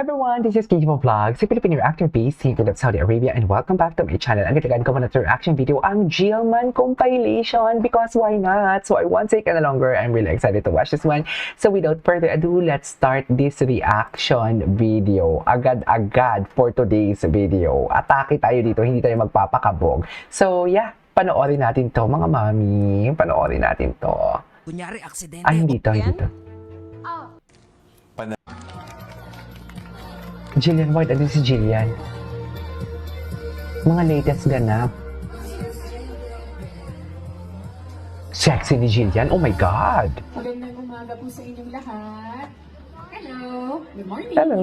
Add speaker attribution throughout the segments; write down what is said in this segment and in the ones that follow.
Speaker 1: Everyone, this is Kiko Vlogs, a Filipino reactor based in Saudi Arabia, and welcome back to my channel. Ang gatagan ko na reaction video ang Jillman compilation because why not? So I won't take any longer. I'm really excited to watch this one. So without further ado, let's start this reaction video. Agad-agad for today's video. Atake tayo dito, hindi tayo magpapakabog. So yeah, panoorin natin to mga mami. Panoorin natin to.
Speaker 2: Kunyari, aksidente.
Speaker 1: Ay, hindi to, hindi to. Jillian White, ano si Jillian? Mga latest ganap. Sexy ni Jillian, oh my God!
Speaker 3: Magandang umaga po sa inyong lahat. Hello! Good morning!
Speaker 1: Hello!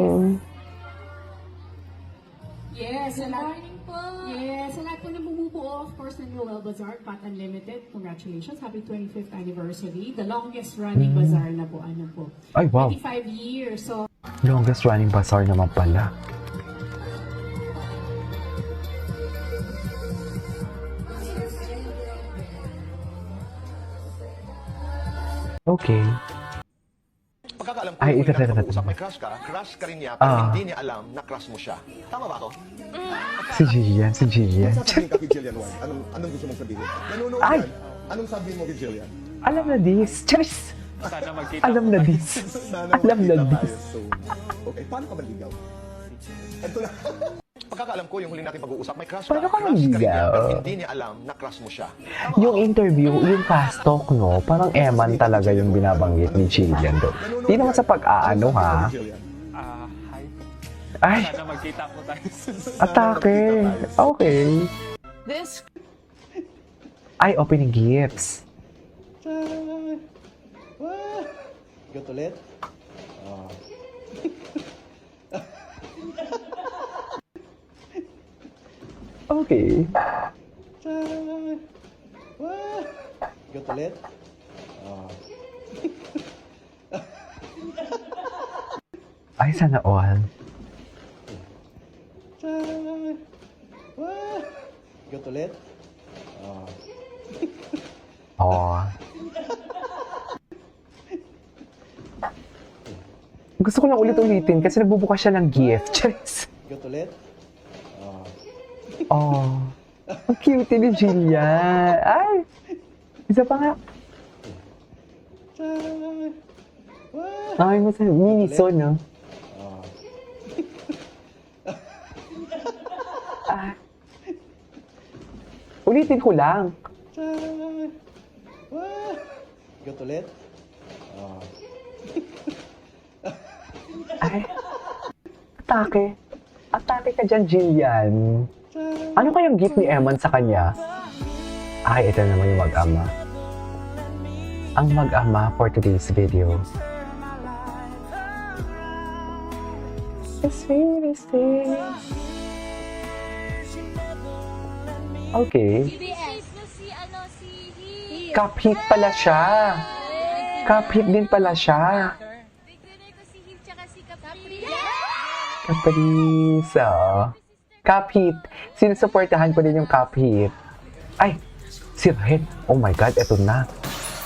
Speaker 3: Yes, good morning po! Yes, sa lahat po na bumubuo, of course, ng Noel Bazaar, Pat Unlimited. Congratulations, happy 25th anniversary. The longest running bazaar na po, ano po.
Speaker 1: Ay, wow!
Speaker 3: 25 years, so...
Speaker 1: Longest running bazaar naman pala. Okay.
Speaker 4: Pagkakaalam ko,
Speaker 1: Ay,
Speaker 4: kung
Speaker 1: ito.
Speaker 4: nakapag-usap may crush ka rin niya, pero hindi niya alam na crush mo siya. Tama ba to?
Speaker 1: Si Jillian.
Speaker 4: Anong sasabihin ka kay Jillian White? Anong gusto mong sabihin? Nanonood
Speaker 1: Ay!
Speaker 4: yan. Anong sabihin mo kay Jillian?
Speaker 1: Alam na this. Cheers! Alam na this. Alam na
Speaker 4: magkita
Speaker 1: this.
Speaker 4: tayo soon. Okay, paano ka maligaw? Ito na. Pagkakaalam ko, yung huli natin pag-uusap, may crush ka.
Speaker 1: Paano ka
Speaker 4: Crush ka rin niya,
Speaker 1: maligaw?
Speaker 4: pero hindi niya alam na crush mo siya. Tama
Speaker 1: Yung
Speaker 4: ba?
Speaker 1: interview, yung fast talk, no? Parang Eman talaga yung binabanggit ni Jillian doon. Di naman sa pag-aano,
Speaker 4: Anong sabihin
Speaker 1: ha?
Speaker 4: mo kay Jillian?
Speaker 5: Hi.
Speaker 1: Ay,
Speaker 5: Sana magkita po tayo.
Speaker 1: atake. Okay.
Speaker 2: This
Speaker 1: Ay, opening gifts.
Speaker 4: Got ulit?
Speaker 1: Okay.
Speaker 4: Got ulit?
Speaker 1: Ay, sana all.
Speaker 4: Got ulit?
Speaker 1: Oh. Gusto ko lang ulit-ulitin kasi nagbubukas siya ng gift. Cheers.
Speaker 4: Got ulit?
Speaker 1: Oh. Ang cute ni Jillian. Ay. Isa pa nga. Ay, mas miniso, no? Ah. Ulitin ko lang.
Speaker 4: Got ulit?
Speaker 1: Ay. Atake. Atake ka dyan, Jillian. Ano kayang gift ni Eman sa kanya? Ay, ito naman yung mag-ama. Ang mag-ama for today's video. The sweetest thing. Okay. Cup hit pala siya. Cup hit din pala siya. Caprice. Cup hit. Sinusuportahan ko din yung cup hit. Ay, si Rahel. Oh my God, eto na.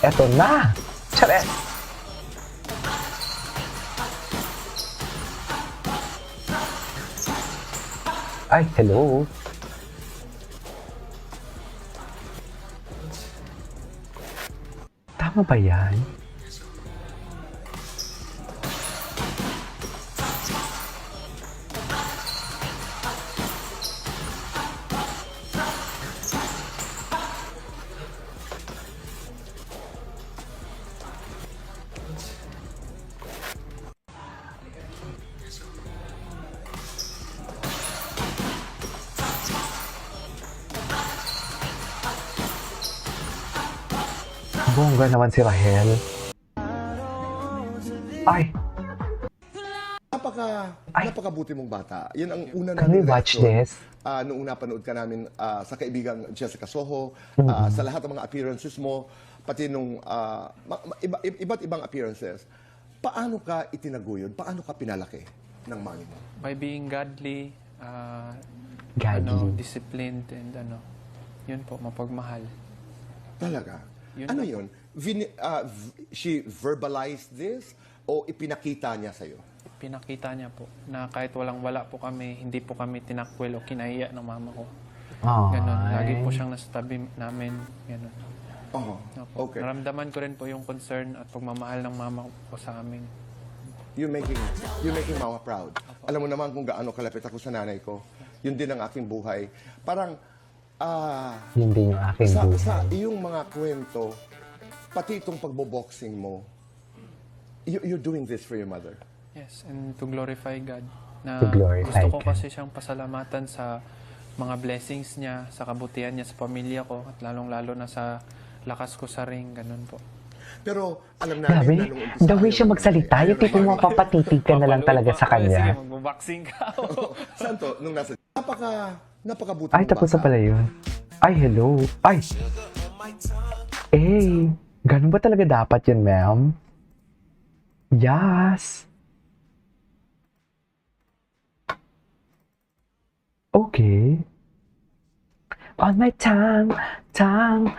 Speaker 1: Eto na. Charet. Ay, hello. Tama ba yan? Bongga naman si Rahel. Ay,
Speaker 4: Napakabuti mong bata. Yan ang una
Speaker 1: can we
Speaker 4: namin
Speaker 1: watch
Speaker 4: reaction,
Speaker 1: this?
Speaker 4: Noong napanood ka namin sa kaibigang Jessica Soho, sa lahat ng mga appearances mo, pati nung iba't ibang appearances. Paano ka itinaguyod? Paano ka pinalaki ng mami mo?
Speaker 5: By being godly,
Speaker 1: Godly.
Speaker 5: disciplined, and yun po, mapagmahal.
Speaker 4: Talaga?
Speaker 5: Yun
Speaker 4: Ano yun? She verbalized this o ipinakita niya sa'yo?
Speaker 5: pinakita niya po na kahit walang-wala po kami, hindi po kami tinakwil o kinahiya ng mama ko. Ganon. Lagi po siyang nasa tabi namin. Ganon.
Speaker 4: Oh,
Speaker 5: Opo.
Speaker 4: okay.
Speaker 5: Naramdaman ko rin po yung concern at pagmamahal ng mama ko sa amin.
Speaker 4: You're making mama proud. Alam mo naman kung gaano kalapit ako sa nanay ko. Yun din ang aking buhay. Parang,
Speaker 1: Yun din yung aking
Speaker 4: sa
Speaker 1: buhay.
Speaker 4: iyong mga kwento, pati itong pagboboxing mo, you're doing this for your mother.
Speaker 5: Yes, and to glorify God. Na
Speaker 1: To glorify
Speaker 5: gusto ko
Speaker 1: God.
Speaker 5: kasi siyang pasalamatan sa mga blessings niya, sa kabutihan niya sa pamilya ko, at lalong-lalo na sa lakas ko sa ring, ganun po.
Speaker 4: Pero alam natin
Speaker 1: Grabe,
Speaker 4: na nung umpisa,
Speaker 1: the way
Speaker 4: ayaw
Speaker 1: siya
Speaker 4: mo
Speaker 1: magsalita,
Speaker 4: naman
Speaker 1: yung tipong mapapatitig ka na lang talaga sa
Speaker 5: Sige,
Speaker 1: kanya.
Speaker 5: magbo-boxing ka.
Speaker 4: Santo, nung nasa... Napakabuti
Speaker 1: Ay,
Speaker 4: mong
Speaker 1: tapos na
Speaker 4: bata.
Speaker 1: pala yun. Ay, hello. Ay! Eh, ganun ba talaga dapat yun, ma'am? Yes! Okay. On my tongue, tongue.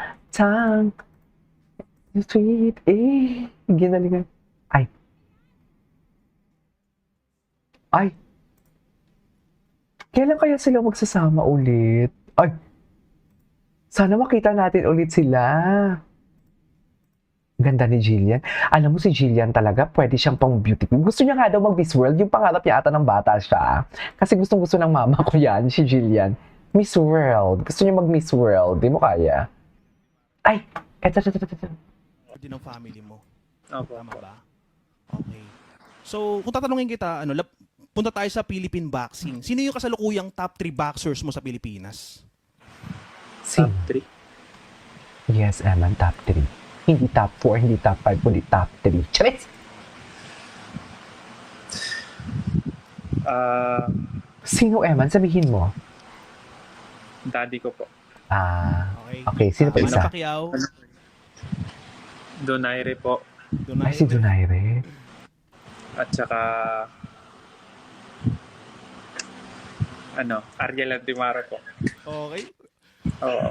Speaker 1: Sweet, eh. Ginalingan. Ay. Ay. Kailan kaya sila magsasama ulit? Ay. Sana makita natin ulit sila. Ganda ni Jillian. Alam mo si Jillian talaga, pwede siyang pang beauty queen. Gusto niya nga daw mag Miss World. Yung pangarap niya ata ng bata siya. Kasi gustong-gusto ng mama ko yan, si Jillian. Miss World. Gusto niya mag Miss World. Di mo kaya? Ay! Eto.
Speaker 6: Din ng family mo.
Speaker 5: Opo.
Speaker 6: Tama ba? Okay. So, kung tatanungin kita, punta tayo sa Philippine boxing. Sino yung kasalukuyang top 3 boxers mo sa Pilipinas?
Speaker 1: Sino?
Speaker 5: 3.
Speaker 1: Yes, Eman, top 3. Hindi top 4, hindi top 5, kundi top 3. Charis! Sino, Eman? Sabihin mo.
Speaker 5: Daddy ko po.
Speaker 1: Okay. Sino pa isa?
Speaker 6: Manny Pacquiao,
Speaker 5: Donaire po.
Speaker 6: Donaire,
Speaker 1: Ay, si Donaire.
Speaker 5: At saka Ariel Antimaro po.
Speaker 6: Okay.
Speaker 5: Oo.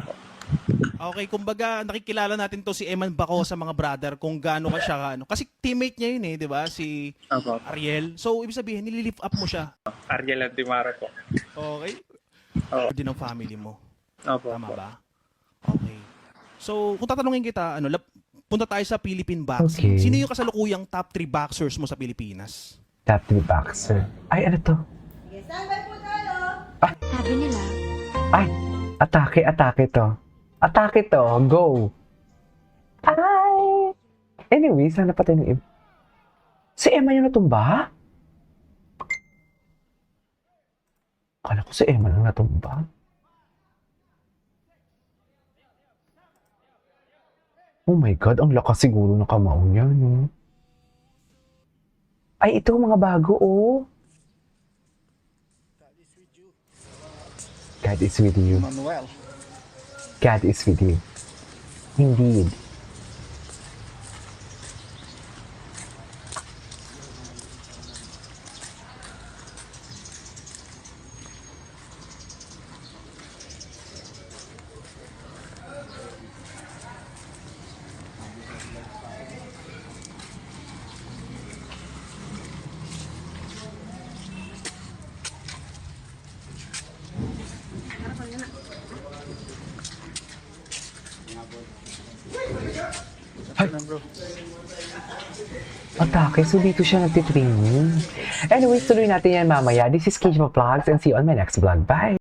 Speaker 6: Okay, kumbaga nakikilala natin to si Eman Baco sa mga brother kung gaano ka siya kasi teammate niya yun di ba? Si
Speaker 5: Opo.
Speaker 6: Ariel. So, ibig sabihin, nililift up mo siya.
Speaker 5: Ariel Antimaro po.
Speaker 6: Okay.
Speaker 5: Oo.
Speaker 6: Din ng family mo.
Speaker 5: Opo.
Speaker 6: Tama ba? Okay. So, kung tatanungin kita, punta tayo sa Philippine boxing.
Speaker 1: Okay.
Speaker 6: Sino yung kasalukuyang top 3 boxers mo sa Pilipinas?
Speaker 1: Top 3 boxer. Ay, ano to?
Speaker 7: Sabi nila,
Speaker 1: Ay, atake to. Atake to, go! Ay! Anyway, sana patay ng iba. Si Emma yung natumba? Kala ko si Emma yung natumba. Oh my God, ang lakas siguro ng kamao niya, no? Ay, ito mga bago, oh. God is with you.
Speaker 8: Manuel.
Speaker 1: God is with you. Indeed. Atake, so dito siya nagtitraining. Anyways, tuloy natin yan mamaya. This is Kejma Vlogs and see you on my next vlog. Bye!